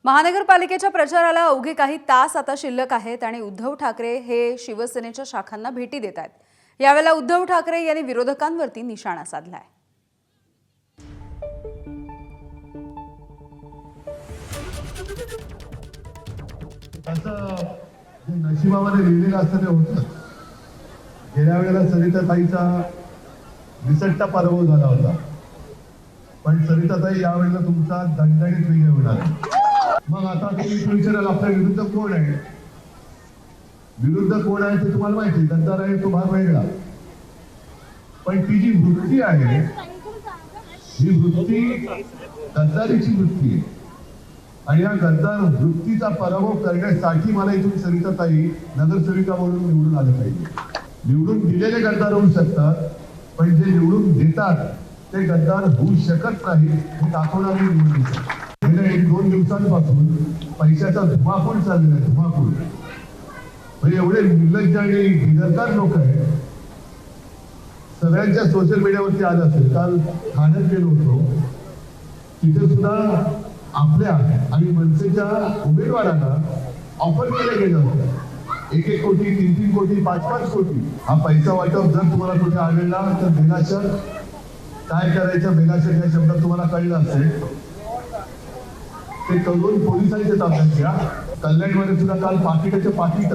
महानगरपालिकेच्या प्रचाराला अवघे काही तास आता शिल्लक आहेत आणि उद्धव ठाकरे हे शिवसेनेच्या शाखांना भेटी देत आहेत। यावेळेला उद्धव ठाकरे यांनी विरोधकांवरती निशाणा साधलाय। नशिबामध्ये लिहिलेलं असतं ते होतं। गेल्या वेळेला सरिताताईचा विसट्टा पराभव झाला होता, पण सरिताताई यावेळेला तुमचा दणदणीत विजय होणार। मग आता तुम्ही विचाराल आपल्या विरुद्ध कोण आहे? विरुद्ध कोण आहे ते तुम्हाला माहिती, गद्दार आहे तो भाग वेगळा, पण ती जी वृत्ती आहे ही वृत्ती गद्दारीची वृत्ती आहे आणि या गद्दार वृत्तीचा पराभव करण्यासाठी मला इथून सरिताताई नगरसेविका म्हणून निवडून आलं पाहिजे। निवडून दिलेले गद्दार होऊ शकतात, पण जे निवडून देतात ते गद्दार होऊ शकत नाही हे दाखवणारी निवडणूक आहे। गेल्या 1-2 दिवसांपासून पैशाचा धुमाकूळ चाललेला आहे, धुमाकूळ। म्हणजे एवढे निर्लज्ज आणि बेदरकार लोक आहेत। सगळ्यांच्या सोशल मीडियावरती आलं असेल, काल ठाण्यात गेलो होतो, तिथे सुद्धा आपल्या आणि मनसेच्या उमेदवारांना ऑफर केले गेलं होतं 1-1 कोटी, 3-3 कोटी, 5-5 कोटी। हा पैसा वाटप जर तुम्हाला कुठे आढळला तर बेलाशक काय करायचं, बेलाशक या शब्दात तुम्हाला कळलं असेल ते करून पोलिसांच्या ताब्यात घ्या। कल्याणमध्ये सुद्धा काल पाकिटाच्या पाकिट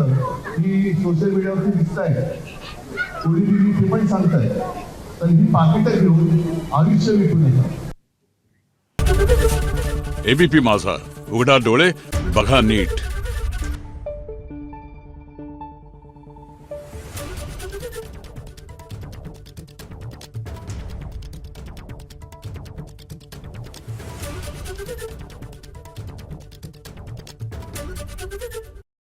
ही सोशल मीडियावरती दिसत आहे, कोणी दिली ते पण सांगताय, तर ही पाकिटं घेऊन आयुष्य विकू नका। एबीपी माझा, उघडा डोळे बघा नीट।